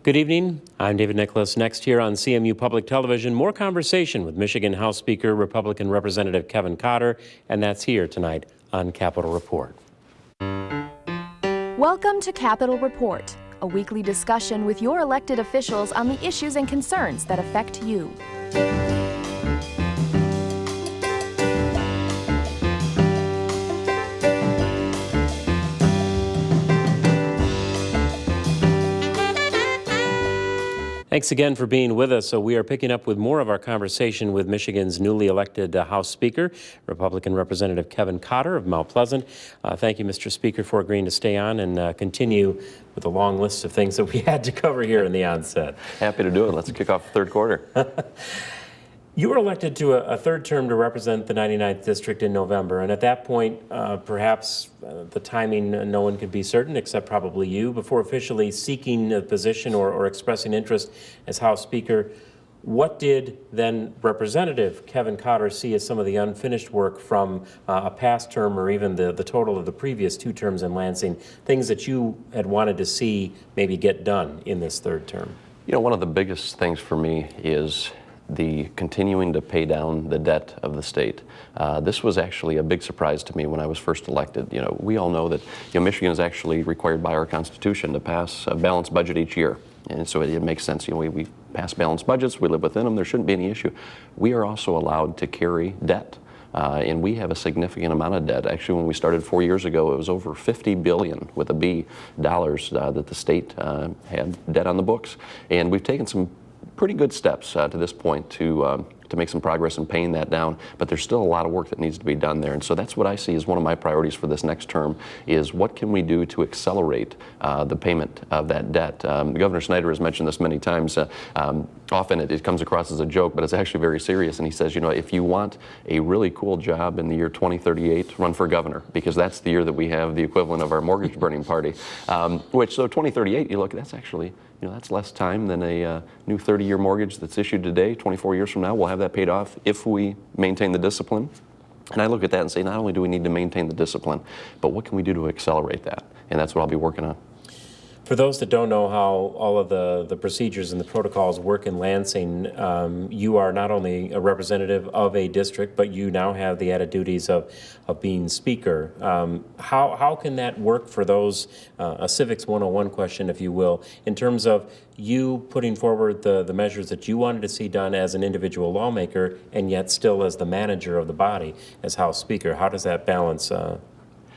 Good evening. I'm David Nicholas. Next here on CMU Public Television, more conversation with Michigan House Speaker Republican Representative Kevin Cotter, and that's here tonight on Capitol Report. Welcome to Capitol Report, a weekly discussion with your elected officials on the issues and concerns that affect you. Thanks again for being with us. So we are picking up with more of our conversation with Michigan's newly elected House Speaker, Republican Representative Kevin Cotter of Mount Pleasant. Thank you, Mr. Speaker, for agreeing to stay on and continue with a long list of things that we had to cover here in the onset. Happy to do it. Let's kick off the third quarter. You were elected to a third term to represent the 99th District in November, and at that point, perhaps the timing, no one could be certain, except probably you, before officially seeking a position or expressing interest as House Speaker. What did then Representative Kevin Cotter see as some of the unfinished work from a past term or even the total of the previous two terms in Lansing, things that you had wanted to see maybe get done in this third term? You know, one of the biggest things for me is the continuing to pay down the debt of the state. This was actually a big surprise to me when I was first elected. You know, we all know that Michigan is actually required by our Constitution to pass a balanced budget each year. And so it makes sense. You know, we pass balanced budgets, we live within them, there shouldn't be any issue. We are also allowed to carry debt. And we have a significant amount of debt. Actually, when we started 4 years ago, it was over $50 billion with a B dollars that the state had debt on the books. And we've taken some pretty good steps to this point to make some progress in paying that down, but there's still a lot of work that needs to be done there. And so that's what I see as one of my priorities for this next term is what can we do to accelerate the payment of that debt. Governor Snyder has mentioned this many times. Often it comes across as a joke, but it's actually very serious. And he says, you know, if you want a really cool job in the year 2038, run for governor, because that's the year that we have the equivalent of our mortgage burning party. So 2038, you look, that's actually, you know, that's less time than a new 30-year mortgage that's issued today. 24 years from now, we'll have that paid off if we maintain the discipline. And I look at that and say, not only do we need to maintain the discipline, but what can we do to accelerate that? And that's what I'll be working on. For those that don't know how all of the procedures and the protocols work in Lansing, you are not only a representative of a district, but you now have the added duties of being speaker. How can that work for those, a Civics 101 question, if you will, in terms of you putting forward the measures that you wanted to see done as an individual lawmaker and yet still as the manager of the body as House Speaker? How does that balance, how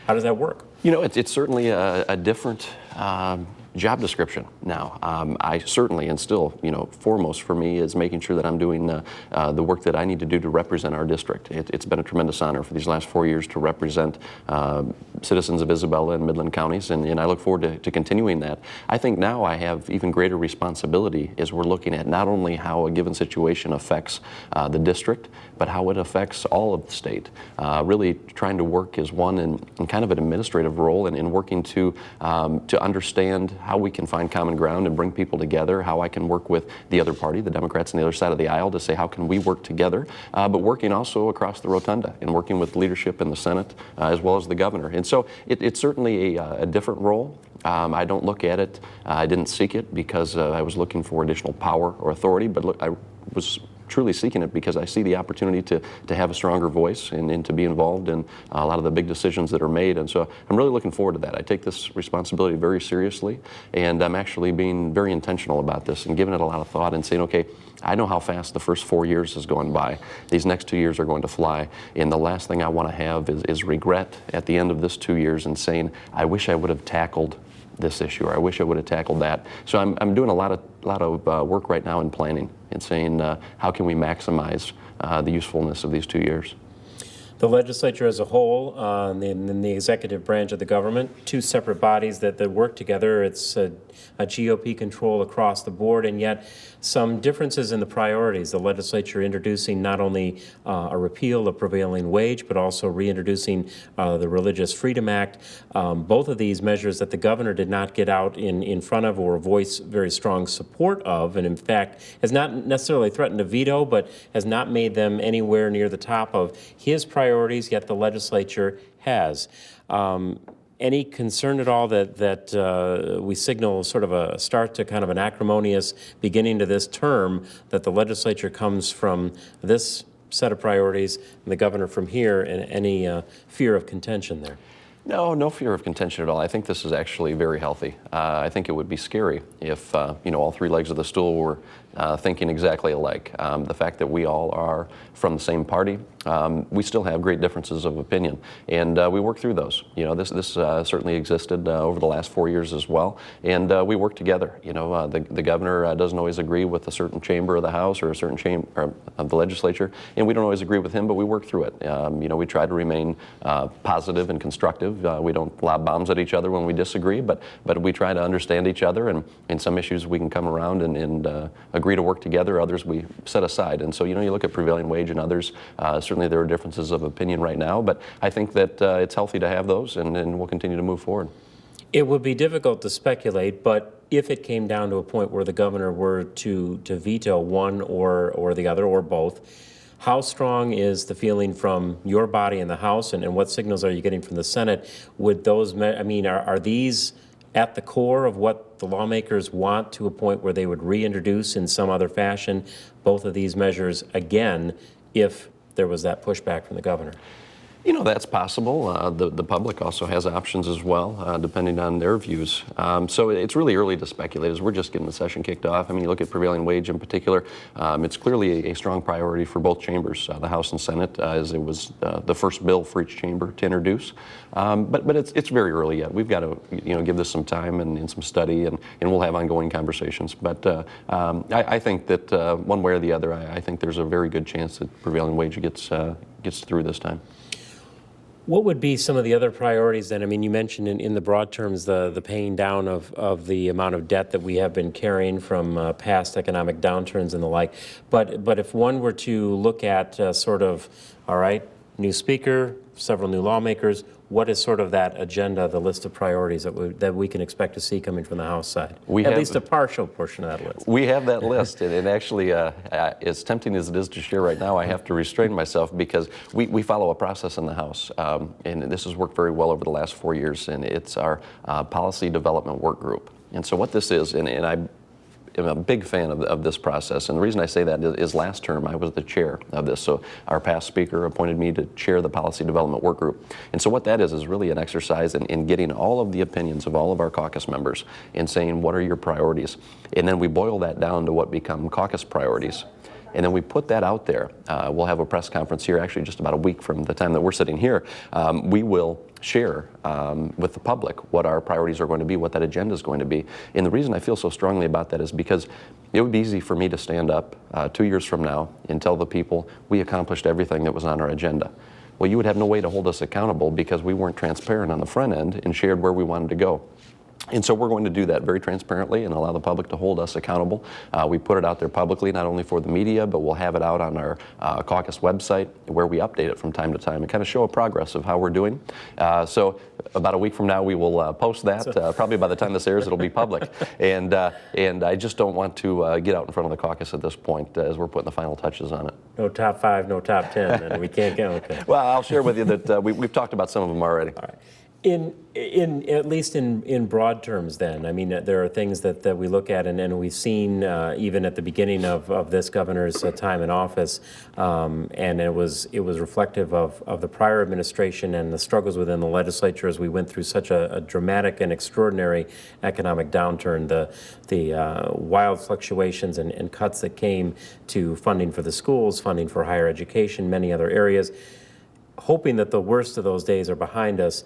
does that work? You know, it's certainly a different job description now. I certainly, and still, you know, foremost for me is making sure that I'm doing the work that I need to do to represent our district. It's been a tremendous honor for these last 4 years to represent citizens of Isabella and Midland counties, and I look forward to continuing that. I think now I have even greater responsibility as we're looking at not only how a given situation affects the district, but how it affects all of the state. Really trying to work as one in kind of an administrative role and working to understand how we can find common ground and bring people together, how I can work with the other party, the Democrats on the other side of the aisle, to say how can we work together, but working also across the rotunda and working with leadership in the Senate as well as the governor. And so it's certainly a different role. I don't look at it, I didn't seek it because I was looking for additional power or authority, but look, I was truly seeking it because I see the opportunity to have a stronger voice and to be involved in a lot of the big decisions that are made. And so I'm really looking forward to that. I take this responsibility very seriously, and I'm actually being very intentional about this and giving it a lot of thought and saying, okay, I know how fast the first 4 years has gone by. These next 2 years are going to fly, and the last thing I want to have is regret at the end of this 2 years and saying, I wish I would have tackled this issue, or I wish I would have tackled that. So I'm doing a lot of work right now in planning and saying how can we maximize the usefulness of these 2 years. The legislature as a whole, in the executive branch of the government, two separate bodies that work together. It's a GOP control across the board, and yet some differences in the priorities. The legislature introducing not only a repeal of prevailing wage, but also reintroducing the Religious Freedom Act. Both of these measures that the governor did not get out in front of or voice very strong support of, and in fact has not necessarily threatened to veto, but has not made them anywhere near the top of his priorities, yet the legislature has. Any concern at all that we signal sort of a start to kind of an acrimonious beginning to this term, that the legislature comes from this set of priorities and the governor from here, and any fear of contention there? No, no fear of contention at all. I think this is actually very healthy. I think it would be scary if all three legs of the stool were thinking exactly alike. The fact that we all are from the same party, we still have great differences of opinion, and we work through those. This certainly existed over the last 4 years as well, and we work together. The governor doesn't always agree with a certain chamber of the House or a certain chamber of the legislature, and we don't always agree with him, but we work through it. We try to remain positive and constructive. We don't lob bombs at each other when we disagree, but we try to understand each other, and in some issues we can come around and agree to work together. Others we set aside. And so, you look at prevailing wage and others, certainly there are differences of opinion right now, but I think that it's healthy to have those, and we'll continue to move forward. It would be difficult to speculate, but if it came down to a point where the governor were to veto one or the other or both, how strong is the feeling from your body in the House, and what signals are you getting from the Senate? Would those, are these at the core of what the lawmakers want, to a point where they would reintroduce in some other fashion both of these measures again if there was that pushback from the governor? That's possible. The public also has options as well, depending on their views. So it's really early to speculate, as we're just getting the session kicked off. You look at prevailing wage in particular, it's clearly a strong priority for both chambers, the House and Senate, as it was the first bill for each chamber to introduce. But it's very early yet. We've got to give this some time and some study, and we'll have ongoing conversations. But I think that one way or the other, I think there's a very good chance that prevailing wage gets through this time. What would be some of the other priorities then? You mentioned in the broad terms the paying down of the amount of debt that we have been carrying from past economic downturns and the like. But if one were to look at all right, new speaker, several new lawmakers, what is sort of that agenda, the list of priorities that we can expect to see coming from the House side? At least a partial portion of that list. We have that list, and actually, as tempting as it is to share right now, I have to restrain myself, because we follow a process in the House, and this has worked very well over the last 4 years, and it's our policy development work group. And so what this is, and I'm a big fan of this process, and the reason I say that is last term I was the chair of this, so our past speaker appointed me to chair the policy development work group. And so what that is really an exercise in getting all of the opinions of all of our caucus members and saying, what are your priorities? And then we boil that down to what become caucus priorities. And then we put that out there. We'll have a press conference here, actually just about a week from the time that we're sitting here. We will share with the public what our priorities are going to be, what that agenda is going to be. And the reason I feel so strongly about that is because it would be easy for me to stand up 2 years from now and tell the people we accomplished everything that was on our agenda. Well, you would have no way to hold us accountable, because we weren't transparent on the front end and shared where we wanted to go. And so we're going to do that very transparently and allow the public to hold us accountable. We put it out there publicly, not only for the media, but we'll have it out on our caucus website, where we update it from time to time and kind of show a progress of how we're doing. So about a week from now, we will post that. Probably by the time this airs, it'll be public. And I just don't want to get out in front of the caucus at this point, as we're putting the final touches on it. No top 5, no top 10, and we can't count. Okay. Well, I'll share with you that we've talked about some of them already. All right. At least in broad terms then, there are things that we look at, and we've seen even at the beginning of this governor's time in office, and it was reflective of the prior administration and the struggles within the legislature as we went through such a dramatic and extraordinary economic downturn, the wild fluctuations and cuts that came to funding for the schools, funding for higher education, many other areas. Hoping that the worst of those days are behind us,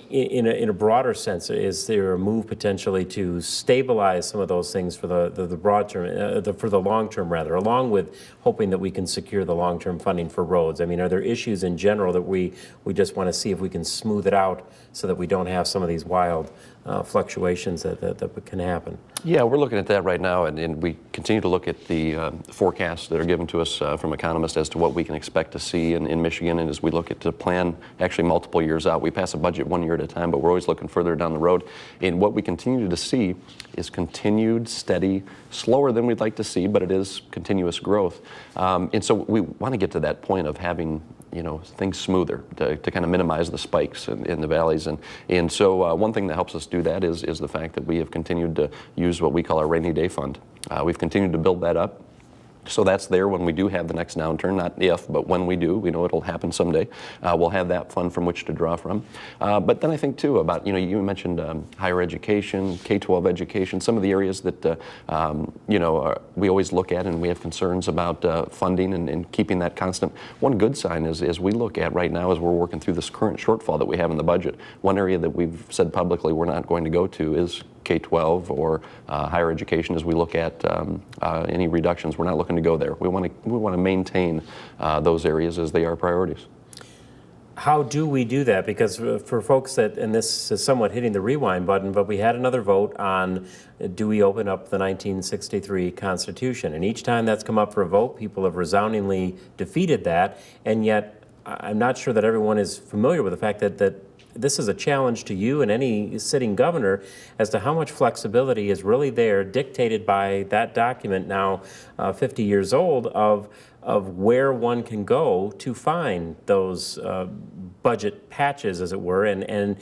in a broader sense, is there a move potentially to stabilize some of those things for the broad term, for the long term rather, along with hoping that we can secure the long term funding for roads? Are there issues in general that we just want to see if we can smooth it out so that we don't have some of these wild fluctuations that can happen? Yeah, we're looking at that right now, and we continue to look at the forecasts that are given to us from economists as to what we can expect to see in Michigan. And as we look at to plan actually multiple years out, we pass a budget 1 year at a time, but we're always looking further down the road. And what we continue to see is continued, steady, slower than we'd like to see, but it is continuous growth. And so we want to get to that point of having things smoother, to kind of minimize the spikes in the valleys. And so one thing that helps us do that is the fact that we have continued to use what we call our rainy day fund. We've continued to build that up. So that's there when we do have the next downturn, not if, but when we do. We know it'll happen someday. We'll have that fund from which to draw from. But then I think, too, about, you mentioned higher education, K-12 education, some of the areas that, we always look at and we have concerns about funding and keeping that constant. One good sign is we look at right now as we're working through this current shortfall that we have in the budget, one area that we've said publicly we're not going to go to is K-12 or higher education. As we look at any reductions, we're not looking to go there. We want to maintain those areas as they are priorities. How do we do that? Because for folks that, and this is somewhat hitting the rewind button, but we had another vote on do we open up the 1963 Constitution? And each time that's come up for a vote, people have resoundingly defeated that. And yet, I'm not sure that everyone is familiar with the fact that this is a challenge to you and any sitting governor as to how much flexibility is really there, dictated by that document now 50 years old, of where one can go to find those budget patches, as it were, and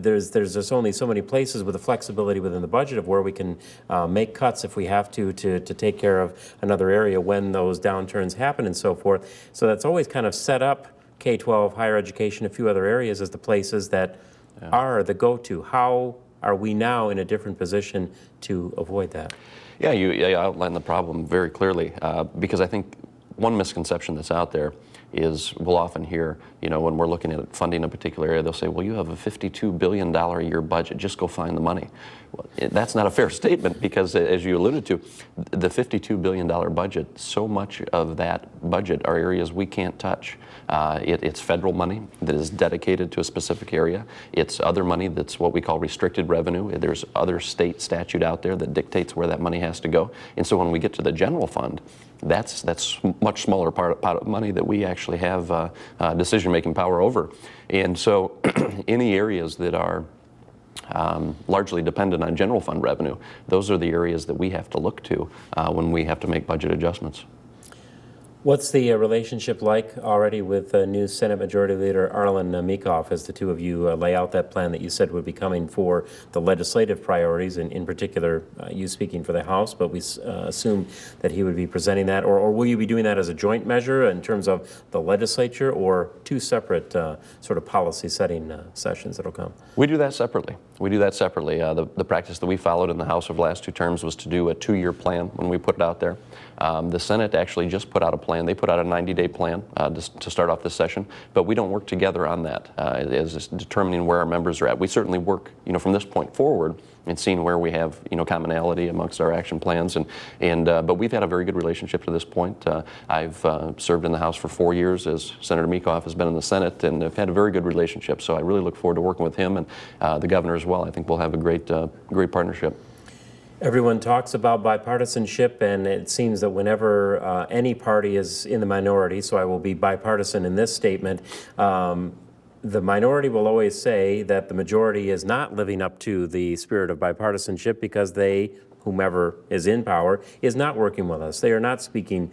there's just only so many places with the flexibility within the budget of where we can make cuts if we have to take care of another area when those downturns happen and so forth. So that's always kind of set up K-12, higher education, a few other areas as the places that are the go-to. How are we now in a different position to avoid that? Yeah, you outlined the problem very clearly because I think one misconception that's out there is we'll often hear, when we're looking at funding a particular area, they'll say, well, you have a $52 billion a year budget, just go find the money. Well, that's not a fair statement because, as you alluded to, the $52 billion budget, so much of that budget are areas we can't touch. It's federal money that is dedicated to a specific area. It's other money that's what we call restricted revenue. There's other state statute out there that dictates where that money has to go. And so when we get to the general fund, that's much smaller pot of money that we actually have decision-making power over. And so any areas that are largely dependent on general fund revenue, those are the areas that we have to look to when we have to make budget adjustments. What's the relationship like already with new Senate Majority Leader Arlen Meekhoff as the two of you lay out that plan that you said would be coming for the legislative priorities, and in particular you speaking for the House, but we assume that he would be presenting that, or will you be doing that as a joint measure in terms of the legislature, or two separate sort of policy setting sessions that will come? We do that separately. The practice that we followed in the House over the last two terms was to do a 2-year plan when we put it out there. The Senate actually just put out a plan. They put out a 90-day plan to start off this session, but we don't work together on that as determining where our members are at. We certainly work, from this point forward and seeing where we have, commonality amongst our action plans. But we've had a very good relationship to this point. I've served in the House for 4 years as Senator Meekhoff has been in the Senate, and have had a very good relationship. So I really look forward to working with him and the governor as well. I think we'll have a great partnership. Everyone talks about bipartisanship, and it seems that whenever any party is in the minority, so I will be bipartisan in this statement, the minority will always say that the majority is not living up to the spirit of bipartisanship because they, whomever is in power, is not working with us. They are not speaking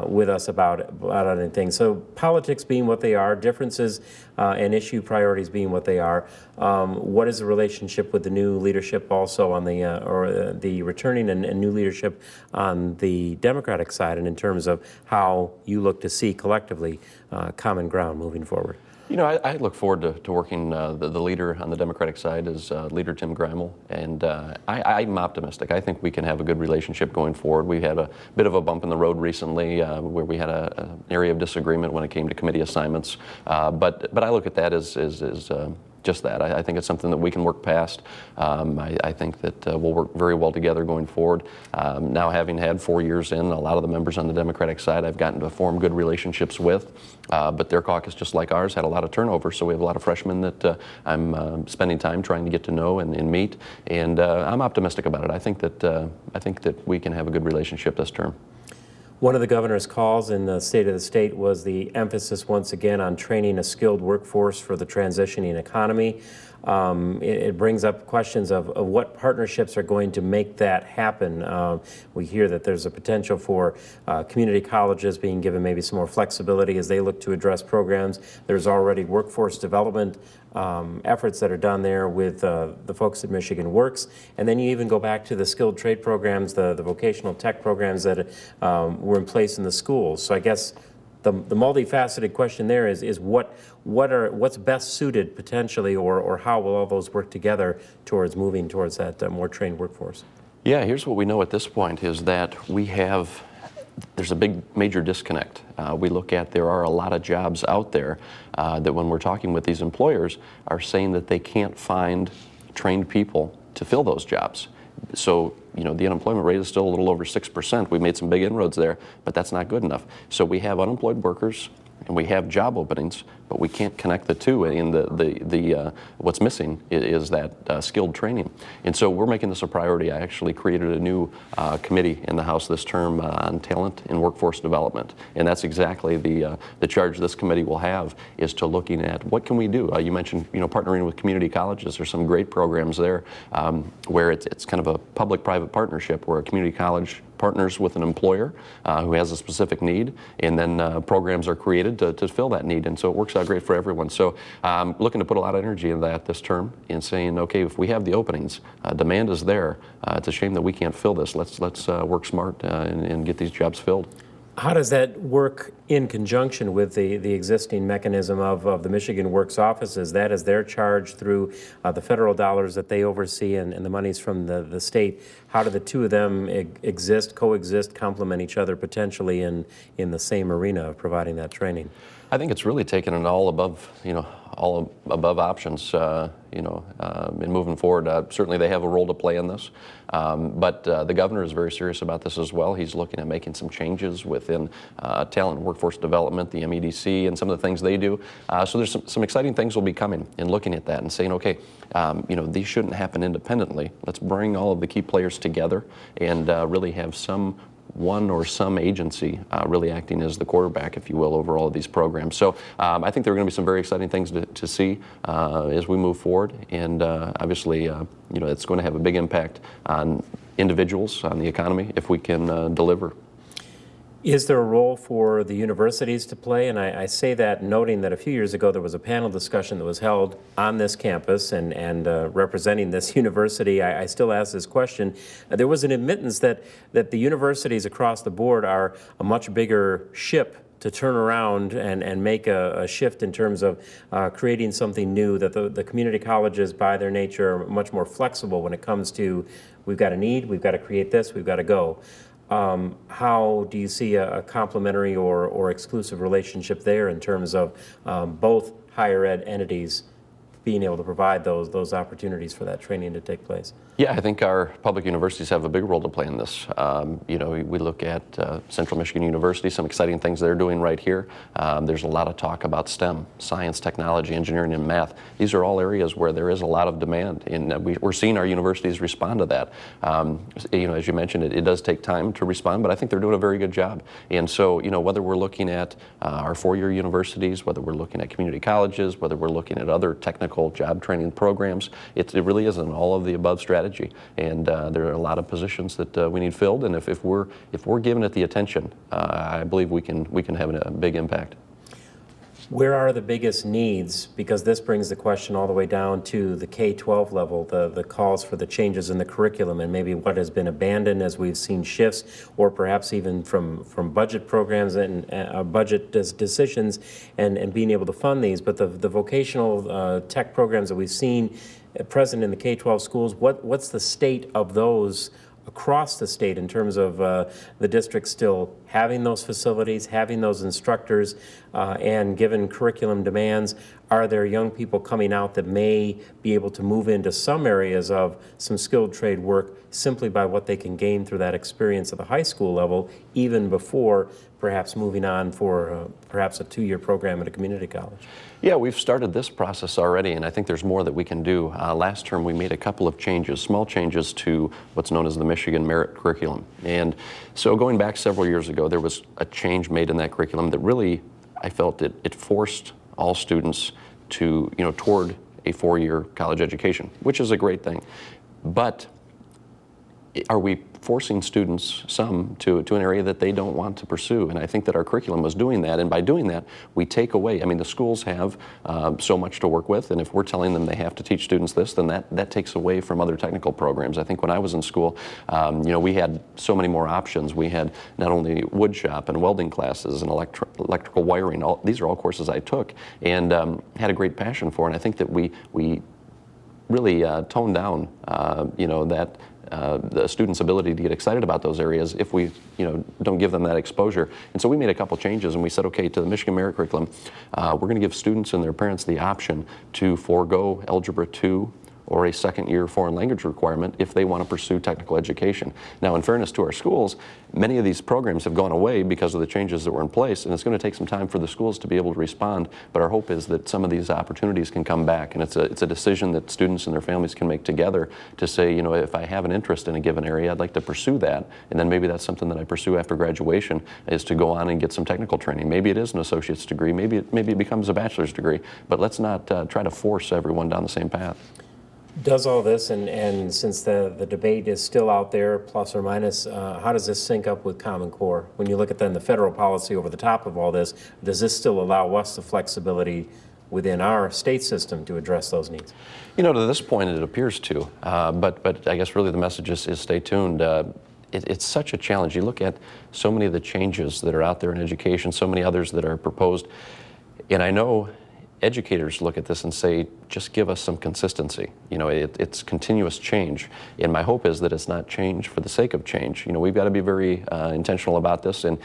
with us about anything. So politics being what they are, differences and issue priorities being what they are, what is the relationship with the new leadership also on the returning and new leadership on the Democratic side, and in terms of how you look to see collectively common ground moving forward? I look forward to working. The leader on the Democratic side is Leader Tim Grimal, and I'm optimistic. I think we can have a good relationship going forward. We had a bit of a bump in the road recently where we had an area of disagreement when it came to committee assignments, but I look at that as just that. I think it's something that we can work past. I think that we'll work very well together going forward. Now, having had 4 years in, a lot of the members on the Democratic side I've gotten to form good relationships with, but their caucus, just like ours, had a lot of turnover, so we have a lot of freshmen that I'm spending time trying to get to know and meet, and I'm optimistic about it. I think that we can have a good relationship this term. One of the governor's calls in the State of the State was the emphasis once again on training a skilled workforce for the transitioning economy. it brings up questions of what partnerships are going to make that happen. We hear that there's a potential for community colleges being given maybe some more flexibility as they look to address programs. There's already workforce development efforts that are done there with the folks at Michigan Works. And then you even go back to the skilled trade programs, the vocational tech programs that were in place in the schools. So I guess the multifaceted question there is what's best suited potentially, or how will all those work together towards moving towards that more trained workforce? Yeah, here's what we know at this point is that there's a big major disconnect. We look at there are a lot of jobs out there that when we're talking with these employers are saying that they can't find trained people to fill those jobs. So, the unemployment rate is still a little over 6%. We made some big inroads there, but that's not good enough. So we have unemployed workers and we have job openings, but we can't connect the two. And what's missing is that skilled training. And so we're making this a priority. I actually created a new committee in the House this term on talent and workforce development. And that's exactly the charge this committee will have, is to looking at what can we do. You mentioned partnering with community colleges. There's some great programs there where it's kind of a public-private partnership where a community college partners with an employer who has a specific need, and then programs are created to fill that need, and so it works out great for everyone. So looking to put a lot of energy in that this term, in saying, okay, if we have the openings, demand is there. It's a shame that we can't fill this. Let's work smart and get these jobs filled. How does that work in conjunction with the existing mechanism of the Michigan Works offices? That is their charge through the federal dollars that they oversee and the monies from the state. How do the two of them coexist, complement each other potentially in the same arena of providing that training? I think it's really taken an all above options, in moving forward. Certainly they have a role to play in this, but the governor is very serious about this as well. He's looking at making some changes within talent and workforce development, the MEDC, and some of the things they do. So there's some exciting things will be coming, and looking at that and saying, okay, these shouldn't happen independently. Let's bring all of the key players together and really have some agency really acting as the quarterback, if you will, over all of these programs. So I think there are going to be some very exciting things to see as we move forward, and obviously, it's going to have a big impact on individuals, on the economy, if we can deliver. Is there a role for the universities to play? And I say that noting that a few years ago there was a panel discussion that was held on this campus and representing this university. I still ask this question. There was an admittance that the universities across the board are a much bigger ship to turn around and make a shift in terms of creating something new, that the community colleges by their nature are much more flexible when it comes to, we've got a need, we've got to create this, we've got to go. How do you see a complementary or exclusive relationship there in terms of both higher ed entities being able to provide those opportunities for that training to take place? Yeah, I think our public universities have a big role to play in this. We look at Central Michigan University, some exciting things they're doing right here. There's a lot of talk about STEM, science, technology, engineering, and math. These are all areas where there is a lot of demand, and we're seeing our universities respond to that. As you mentioned, it does take time to respond, but I think they're doing a very good job. And so, whether we're looking at our four-year universities, whether we're looking at community colleges, whether we're looking at other technical job training programs, it really is an all-of-the-above strategy. And there are a lot of positions that we need filled, and if we're giving it the attention, I believe we can have a big impact. Where are the biggest needs? Because this brings the question all the way down to the K-12 level, the calls for the changes in the curriculum and maybe what has been abandoned as we've seen shifts, or perhaps even from budget programs and budget decisions and being able to fund these. But the vocational tech programs that we've seen present in the K-12 schools, what's the state of those across the state in terms of the district still having those facilities, having those instructors, and given curriculum demands, are there young people coming out that may be able to move into some areas of some skilled trade work simply by what they can gain through that experience at the high school level, even before perhaps moving on for perhaps a 2-year program at a community college? Yeah, we've started this process already, and I think there's more that we can do. Last term, we made a couple of changes, small changes to what's known as the Michigan Merit Curriculum. And so going back several years ago, there was a change made in that curriculum that really, I felt it forced all students to, toward a 4-year college education, which is a great thing. But are we forcing students, some, to an area that they don't want to pursue? And I think that our curriculum was doing that, and by doing that, we take away, I mean, the schools have so much to work with, and if we're telling them they have to teach students this, then that takes away from other technical programs. I think when I was in school, we had so many more options. We had not only wood shop and welding classes and electrical wiring, these are all courses I took, and had a great passion for, and I think that we really toned down, the students' ability to get excited about those areas if we, don't give them that exposure. And so we made a couple changes, and we said, okay, to the Michigan Merit Curriculum, we're going to give students and their parents the option to forego Algebra 2 or a second-year foreign language requirement if they want to pursue technical education. Now, in fairness to our schools, many of these programs have gone away because of the changes that were in place, and it's going to take some time for the schools to be able to respond, but our hope is that some of these opportunities can come back, and it's a decision that students and their families can make together to say, if I have an interest in a given area, I'd like to pursue that, and then maybe that's something that I pursue after graduation, is to go on and get some technical training. Maybe it is an associate's degree, maybe it becomes a bachelor's degree, but let's not try to force everyone down the same path. Does all this, and since the debate is still out there, plus or minus, how does this sync up with Common Core? When you look at then the federal policy over the top of all this, does this still allow us the flexibility within our state system to address those needs? To this point it appears to, but I guess really the message is stay tuned. It's such a challenge. You look at so many of the changes that are out there in education, so many others that are proposed, and I know educators look at this and say, just give us some consistency. It's continuous change. And my hope is that it's not change for the sake of change. We've got to be very intentional about this, and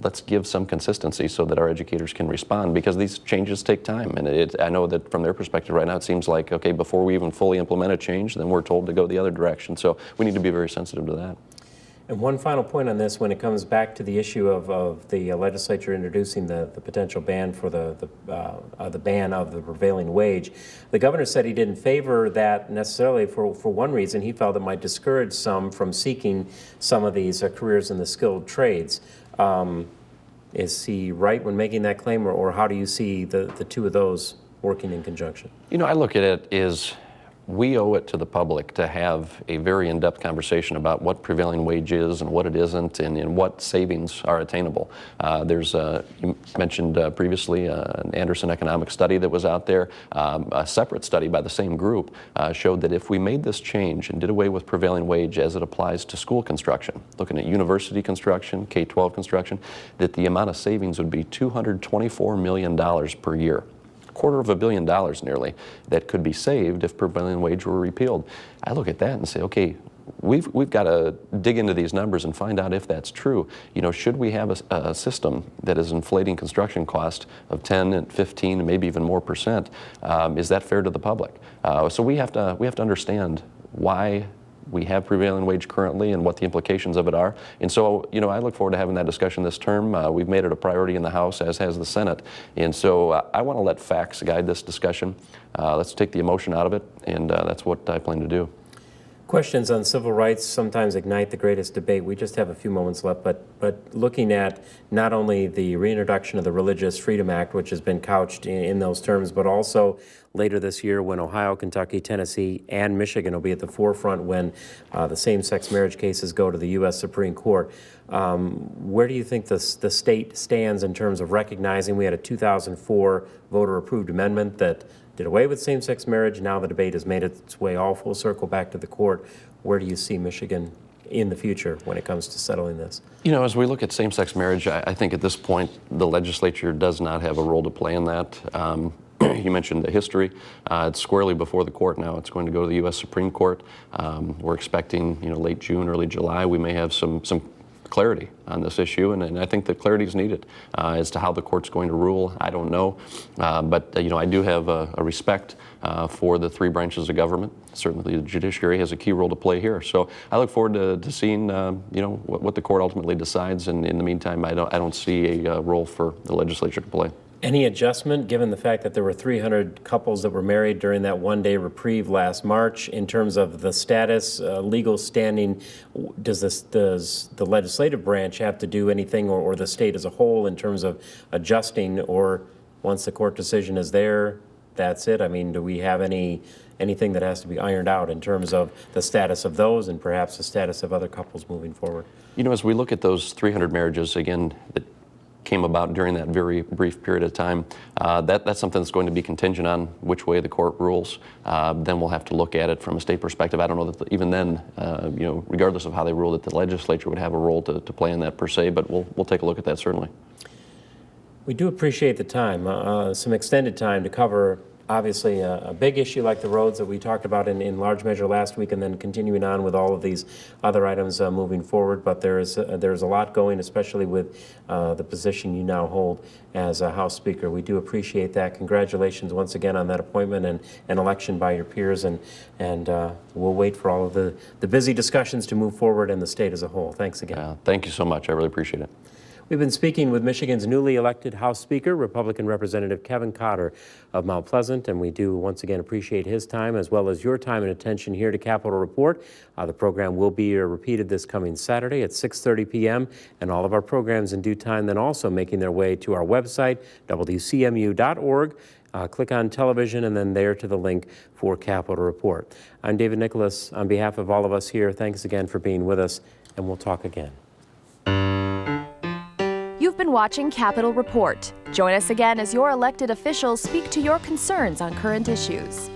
let's give some consistency so that our educators can respond, because these changes take time. And I know that from their perspective right now, it seems like, okay, before we even fully implement a change, then we're told to go the other direction. So we need to be very sensitive to that. And one final point on this, when it comes back to the issue of the legislature introducing the potential ban for the ban of the prevailing wage, the governor said he didn't favor that necessarily for one reason. He felt it might discourage some from seeking some of these careers in the skilled trades. Is he right when making that claim, or how do you see the two of those working in conjunction? I look at it as we owe it to the public to have a very in-depth conversation about what prevailing wage is and what it isn't, and what savings are attainable. You mentioned previously an Anderson economic study that was out there. A separate study by the same group showed that if we made this change and did away with prevailing wage as it applies to school construction, looking at university construction, K-12 construction, that the amount of savings would be $224 million per year. $250 million nearly that could be saved if prevailing wage were repealed. I look at that and say, okay, we've got to dig into these numbers and find out if that's true. Should we have a system that is inflating construction cost of 10 and 15 and maybe even more percent? Is that fair to the public? So we have to understand why we have prevailing wage currently and what the implications of it are. And so, I look forward to having that discussion this term. We've made it a priority in the House, as has the Senate. And so I want to let facts guide this discussion. Let's take the emotion out of it, and that's what I plan to do. Questions on civil rights sometimes ignite the greatest debate. We just have a few moments left, but looking at not only the reintroduction of the Religious Freedom Act, which has been couched in those terms, but also later this year when Ohio, Kentucky, Tennessee, and Michigan will be at the forefront when the same-sex marriage cases go to the U.S. Supreme Court. Where do you think the state stands in terms of recognizing we had a 2004 voter-approved amendment that did away with same-sex marriage? Now the debate has made its way all full circle back to the court. Where do you see Michigan in the future when it comes to settling this? As we look at same-sex marriage, I think at this point the legislature does not have a role to play in that. You mentioned the history. It's squarely before the court now. It's going to go to the U.S. Supreme Court. We're expecting, late June, early July, we may have some clarity on this issue, and I think that clarity is needed as to how the court's going to rule. I don't know, but I do have a respect for the three branches of government. Certainly, the judiciary has a key role to play here. So I look forward to seeing, what the court ultimately decides. And in the meantime, I don't see a role for the legislature to play. Any adjustment, given the fact that there were 300 couples that were married during that one-day reprieve last March, in terms of the status, legal standing? Does the legislative branch have to do anything, or the state as a whole, in terms of adjusting, or once the court decision is there, that's it? I mean, do we have anything that has to be ironed out in terms of the status of those and perhaps the status of other couples moving forward? You know, as we look at those 300 marriages, again, that came about during that very brief period of time, that's something that's going to be contingent on which way the court rules. Then we'll have to look at it from a state perspective. I don't know that even then, you know, regardless of how they rule, that the legislature would have a role to play in that per se, but we'll take a look at that certainly. We do appreciate the time, some extended time to cover obviously a big issue like the roads that we talked about in large measure last week, and then continuing on with all of these other items moving forward. But there's a lot going, especially with the position you now hold as a House Speaker. We do appreciate that. Congratulations once again on that appointment and election by your peers, and we'll wait for all of the busy discussions to move forward in the state as a whole. Thanks again. Thank you so much. I really appreciate it. We've been speaking with Michigan's newly elected House Speaker, Republican Representative Kevin Cotter of Mount Pleasant, and we do once again appreciate his time as well as your time and attention here to Capitol Report. The program will be repeated this coming Saturday at 6:30 p.m. and all of our programs in due time then also making their way to our website, WCMU.org. Click on television and then there to the link for Capitol Report. I'm David Nicholas. On behalf of all of us here, thanks again for being with us, and we'll talk again. You've been watching Capitol Report. Join us again as your elected officials speak to your concerns on current issues.